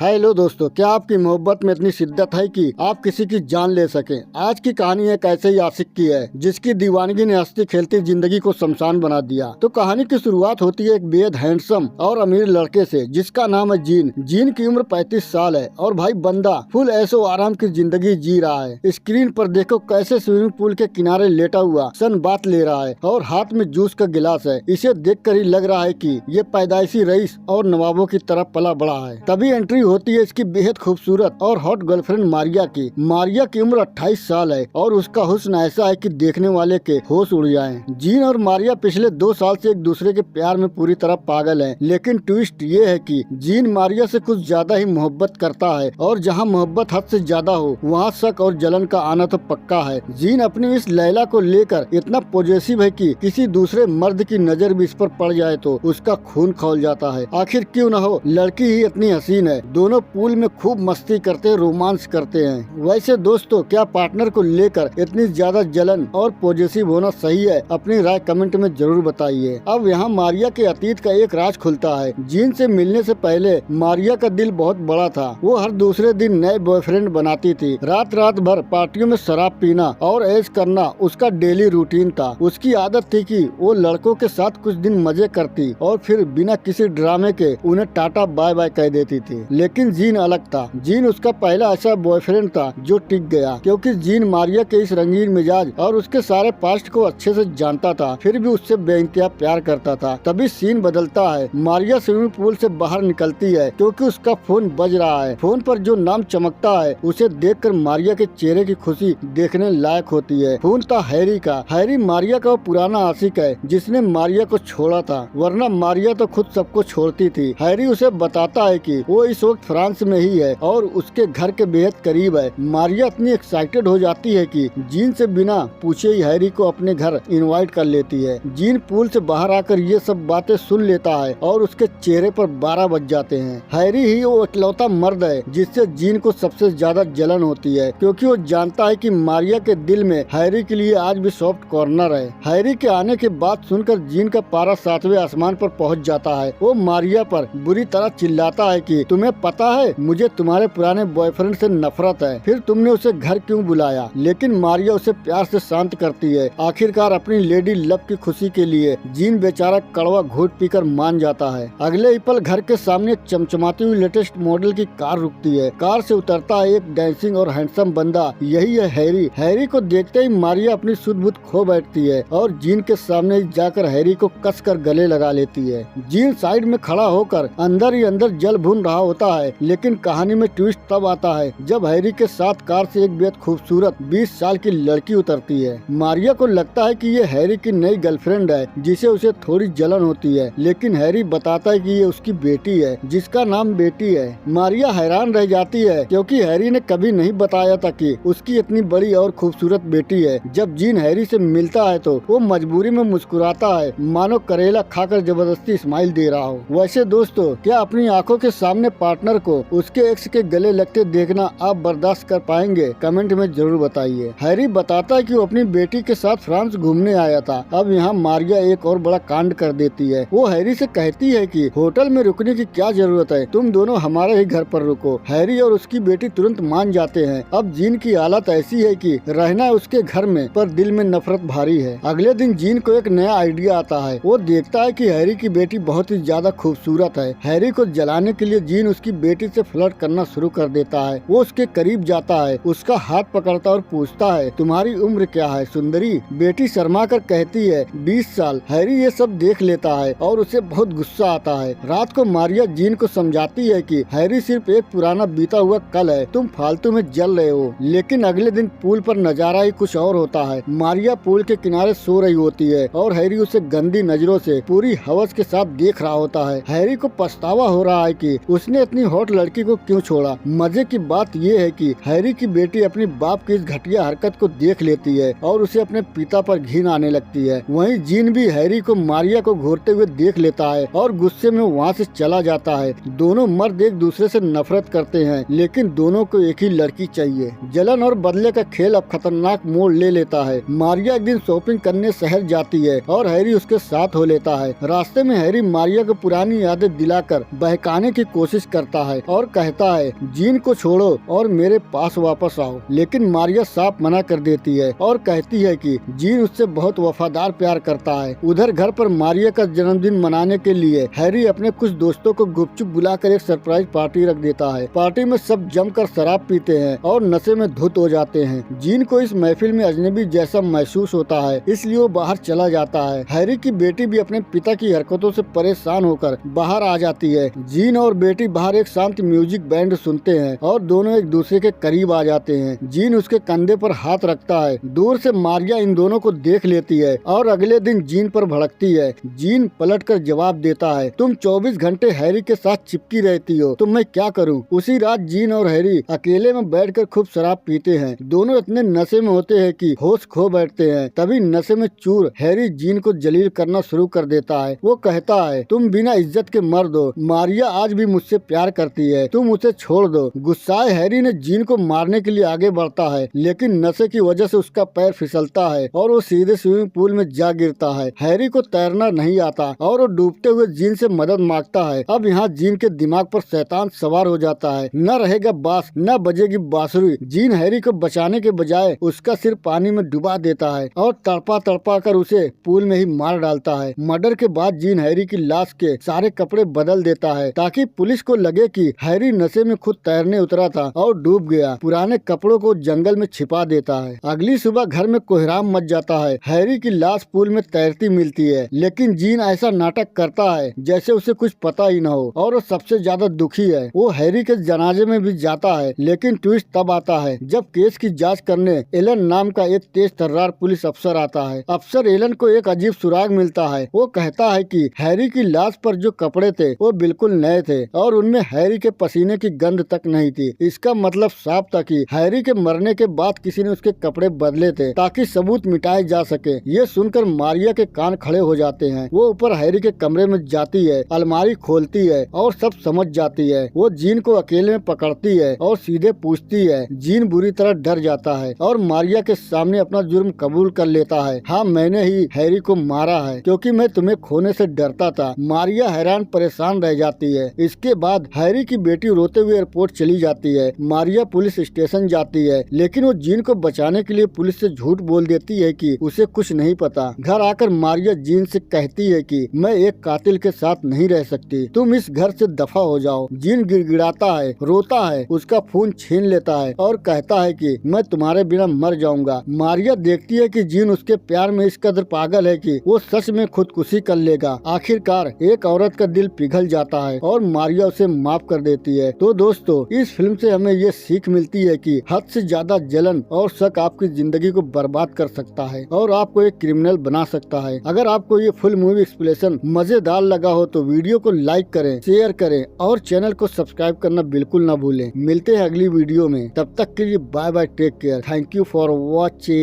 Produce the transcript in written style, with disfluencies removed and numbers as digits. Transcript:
Hello दोस्तों, क्या आपकी मोहब्बत में इतनी शिद्दत है कि आप किसी की जान ले सकें? आज की कहानी एक ऐसे ही आशिक की है जिसकी दीवानगी ने हंसती खेलती जिंदगी को शमशान बना दिया। तो कहानी की शुरुआत होती है एक बेहद हैंडसम और अमीर लड़के से जिसका नाम है जीन। जीन की उम्र 35 साल है और भाई बंदा फुल ऐशो आराम की जिंदगी जी रहा है। स्क्रीन पर देखो कैसे स्विमिंग पूल के किनारे लेटा हुआ सन बात ले रहा है और हाथ में जूस का गिलास है। इसे देखकर ही लग रहा है कि ये पैदाइशी रईस और नवाबों की तरह पला बड़ा है। तभी एंट्री होती है इसकी बेहद खूबसूरत और हॉट गर्लफ्रेंड मारिया की। मारिया की उम्र 28 साल है और उसका हुस्न ऐसा है कि देखने वाले के होश उड़ जाएं। जीन और मारिया पिछले 2 साल से एक दूसरे के प्यार में पूरी तरह पागल हैं। लेकिन ट्विस्ट ये है कि जीन मारिया से कुछ ज्यादा ही मोहब्बत करता है और जहां मोहब्बत हद से ज्यादा हो वहां शक और जलन का आना तो पक्का है। जीन अपनी इस लैला को लेकर इतना पॉजिटिव है कि किसी दूसरे मर्द की नजर भी इस पर पड़ जाए तो उसका खून खौल जाता है। आखिर क्यों न हो, लड़की ही इतनी हसीन है। दोनों पूल में खूब मस्ती करते हैं, रोमांस करते हैं। वैसे दोस्तों, क्या पार्टनर को लेकर इतनी ज्यादा जलन और पॉजिटिव होना सही है? अपनी राय कमेंट में जरूर बताइए। अब यहाँ मारिया के अतीत का एक राज खुलता है। जीन से मिलने से पहले मारिया का दिल बहुत बड़ा था। वो हर दूसरे दिन नए बॉयफ्रेंड बनाती थी। रात रात भर पार्टियों में शराब पीना और ऐश करना उसका डेली रूटीन था। उसकी आदत थी कि वो लड़कों के साथ कुछ दिन मजे करती और फिर बिना किसी ड्रामे के उन्हें टाटा बाय बाय कह देती थी। लेकिन जीन अलग था। जीन उसका पहला ऐसा बॉयफ्रेंड था जो टिक गया, क्योंकि जीन मारिया के इस रंगीन मिजाज और उसके सारे पास्ट को अच्छे से जानता था। फिर भी उससे बेइंतहा प्यार करता था। तभी सीन बदलता है। मारिया स्विमिंग पूल से बाहर निकलती है क्योंकि उसका फोन बज रहा है। फोन पर जो नाम चमकता है उसे देखकर मारिया के चेहरे की खुशी देखने लायक होती है। फोन था हैरी का। हैरी मारिया का वो पुराना आशिक है जिसने मारिया को छोड़ा था, वरना मारिया तो खुद सबको छोड़ती थी। हैरी उसे बताता है कि वो इस वक्त फ्रांस में ही है और उसके घर के बेहद करीब है। मारिया इतनी एक्साइटेड हो जाती है कि जीन से बिना पूछे ही हैरी को अपने घर इनवाइट कर लेती है। जीन पूल से बाहर आकर ये सब बातें सुन लेता है और उसके चेहरे पर 12 बज जाते हैं। हैरी ही वो इकलौता मर्द है जिससे जीन को सबसे ज्यादा जलन होती है, क्योंकि वो जानता है कि मारिया के दिल में हैरी के लिए आज भी सॉफ्ट कॉर्नर है। हैरी के आने के बाद सुनकर जीन का पारा 7वें आसमान पर पहुंच जाता है। वो मारिया पर बुरी तरह चिल्लाता है कि तुम्हें पता है मुझे तुम्हारे पुराने बॉयफ्रेंड से नफरत है, फिर तुमने उसे घर क्यों बुलाया? लेकिन मारिया उसे प्यार से शांत करती है। आखिरकार अपनी लेडी लव की खुशी के लिए जीन बेचारा कड़वा घूंट पीकर मान जाता है। अगले ही पल घर के सामने एक चमचमाती हुई लेटेस्ट मॉडल की कार रुकती है। कार से उतरता है एक डांसिंग और हैंडसम बंदा। यही है हैरी। हैरी को देखते ही मारिया अपनी सुध बुध खो बैठती है और जीन के सामने जाकर हैरी को कसकर गले लगा लेती है। जीन साइड में खड़ा होकर अंदर ही अंदर जल भून रहा होता है। लेकिन कहानी में ट्विस्ट तब आता है जब हैरी के साथ कार से एक बेहद खूबसूरत 20 साल की लड़की उतरती है। मारिया को लगता है कि ये हैरी की नई गर्लफ्रेंड है जिसे उसे थोड़ी जलन होती है, लेकिन हैरी बताता है कि ये उसकी बेटी है जिसका नाम बेटी है। मारिया हैरान रह जाती है क्योंकि हैरी ने कभी नहीं बताया था कि उसकी इतनी बड़ी और खूबसूरत बेटी है। जब जीन हैरी से मिलता है तो वो मजबूरी में मुस्कुराता है, मानो करेला खाकर जबरदस्ती स्माइल दे रहा हो। वैसे दोस्तों, क्या अपनी आंखों के सामने पार्टनर को उसके एक्स के गले लगते देखना आप बर्दाश्त कर पाएंगे? कमेंट में जरूर बताइए। हैरी बताता है कि वो अपनी बेटी के साथ फ्रांस घूमने आया था। अब यहाँ मारिया एक और बड़ा कांड कर देती है। वो हैरी से कहती है कि होटल में रुकने की क्या जरूरत है, तुम दोनों हमारे ही घर पर रुको। हैरी और उसकी बेटी तुरंत मान जाते हैं। अब जीन की हालत ऐसी है कि रहना है उसके घर में, पर दिल में नफरत भारी है। अगले दिन जीन को एक नया आइडिया आता है। वो देखता है कि हैरी की बेटी बहुत ही ज्यादा खूबसूरत है। हैरी को जलाने के लिए जीन उसकी बेटी से फ्लर्ट करना शुरू कर देता है। वो उसके करीब जाता है, उसका हाथ पकड़ता और पूछता है तुम्हारी उम्र क्या है सुंदरी? बेटी शर्मा कर कहती है 20 साल। हैरी ये सब देख लेता है और उसे बहुत गुस्सा आता है। रात को मारिया जीन को समझाती है कि हैरी सिर्फ एक पुराना बीता हुआ कल है, तुम फालतू में जल रहे हो। लेकिन अगले दिन पूल पर नजारा ही कुछ और होता है। मारिया पूल के किनारे सो रही होती है और हैरी उसे गंदी नजरों से पूरी हवस के साथ देख रहा होता है। हैरी को पछतावा हो रहा है कि उसने इतनी हॉट लड़की को क्यों छोड़ा। मजे की बात ये है कि हैरी की बेटी अपनी बाप की इस घटिया हरकत को देख लेती है और उसे अपने पिता पर घिन आने लगती है। वहीं जीन भी हैरी को मारिया को घूरते हुए देख लेता है और गुस्से में वहाँ से चला जाता है। दोनों मर्द एक दूसरे से नफरत करते हैं, लेकिन दोनों को एक ही लड़की चाहिए। जलन और बदले का खेल अब खतरनाक मोड़ ले लेता है। मारिया एक दिन शॉपिंग करने शहर जाती है और हैरी उसके साथ हो लेता है। रास्ते में हैरी मारिया को पुरानी यादें दिलाकर बहकाने की कोशिश करता करता है और कहता है जीन को छोड़ो और मेरे पास वापस आओ। लेकिन मारिया साफ मना कर देती है और कहती है कि जीन उससे बहुत वफादार प्यार करता है। उधर घर पर मारिया का जन्मदिन मनाने के लिए हैरी अपने कुछ दोस्तों को गुपचुप बुलाकर एक सरप्राइज पार्टी रख देता है। पार्टी में सब जमकर शराब पीते हैं और नशे में धुत हो जाते हैं। जीन को इस महफिल में अजनबी जैसा महसूस होता है, इसलिए वो बाहर चला जाता है। हैरी की बेटी भी अपने पिता की हरकतों से परेशान होकर बाहर आ जाती है। जीन और बेटी बाहर एक शांत म्यूजिक बैंड सुनते हैं और दोनों एक दूसरे के करीब आ जाते हैं। जीन उसके कंधे पर हाथ रखता है। दूर से मारिया इन दोनों को देख लेती है और अगले दिन जीन पर भड़कती है। जीन पलटकर जवाब देता है, तुम 24 घंटे हैरी के साथ चिपकी रहती हो, तो मैं क्या करूं? उसी रात जीन और हैरी अकेले में बैठकर खूब शराब पीते हैं। दोनों इतने नशे में होते हैं कि होश खो बैठते हैं। तभी नशे में चूर हैरी जीन को जलील करना शुरू कर देता है। वो कहता है, तुम बिना इज्जत के मर्द हो। मारिया आज भी मुझसे प्यार करती है, तुम उसे छोड़ दो। गुस्साए हैरी ने जीन को मारने के लिए आगे बढ़ता है, लेकिन नशे की वजह से उसका पैर फिसलता है और वो सीधे स्विमिंग पूल में जा गिरता है। हैरी को तैरना नहीं आता और वो डूबते हुए जीन से मदद मांगता है। अब यहाँ जीन के दिमाग पर शैतान सवार हो जाता है। न रहेगा बांस, न बजेगी बांसुरी। जीन हैरी को बचाने के बजाय उसका सिर पानी में डुबा देता है और तड़पा तड़पा कर उसे पूल में ही मार डालता है। मर्डर के बाद जीन हैरी की लाश के सारे कपड़े बदल देता है ताकि पुलिस को लगे कि हैरी नशे में खुद तैरने उतरा था और डूब गया। पुराने कपड़ों को जंगल में छिपा देता है। अगली सुबह घर में कोहराम मच जाता है। हैरी की लाश पूल में तैरती मिलती है, लेकिन जीन ऐसा नाटक करता है जैसे उसे कुछ पता ही न हो और वो सबसे ज्यादा दुखी है। वो हैरी के जनाजे में भी जाता है, लेकिन ट्विस्ट तब आता है जब केस की जांच करने एलन नाम का एक तेज तर्रार पुलिस अफसर आता है। अफसर एलन को एक अजीब सुराग मिलता है। वो कहता है कि हैरी की लाश पर जो कपड़े थे वो बिल्कुल नए थे और उनमें हैरी के पसीने की गंध तक नहीं थी। इसका मतलब साफ था कि हैरी के मरने के बाद किसी ने उसके कपड़े बदले थे ताकि सबूत मिटाए जा सके। ये सुनकर मारिया के कान खड़े हो जाते हैं। वो ऊपर हैरी के कमरे में जाती है, अलमारी खोलती है और सब समझ जाती है। वो जीन को अकेले में पकड़ती है और सीधे पूछती है। जीन बुरी तरह डर जाता है और मारिया के सामने अपना जुर्म कबूल कर लेता है। हाँ, मैंने ही हैरी को मारा है क्योंकि मैं तुम्हें खोने से डरता था। मारिया हैरान परेशान रह जाती है। इसके बाद हैरी की बेटी रोते हुए एयरपोर्ट चली जाती है। मारिया पुलिस स्टेशन जाती है, लेकिन वो जीन को बचाने के लिए पुलिस से झूठ बोल देती है कि उसे कुछ नहीं पता। घर आकर मारिया जीन से कहती है कि मैं एक कातिल के साथ नहीं रह सकती, तुम इस घर से दफा हो जाओ। जीन गिड़गिड़ाता है, रोता है, उसका खून छीन लेता है और कहता है कि मैं तुम्हारे बिना मर जाऊंगा। मारिया देखती है कि जीन उसके प्यार में इस कदर पागल है कि वो सच में खुदकुशी कर लेगा। आखिरकार एक औरत का दिल पिघल जाता है और मारिया उसे माफ कर देती है। तो दोस्तों, इस फिल्म से हमें ये सीख मिलती है कि हद से ज्यादा जलन और शक आपकी जिंदगी को बर्बाद कर सकता है और आपको एक क्रिमिनल बना सकता है। अगर आपको ये फुल मूवी एक्सप्लेनेशन मजेदार लगा हो तो वीडियो को लाइक करें, शेयर करें और चैनल को सब्सक्राइब करना बिल्कुल ना भूलें। मिलते हैं अगली वीडियो में, तब तक के लिए bye bye, take care, thank you for watching.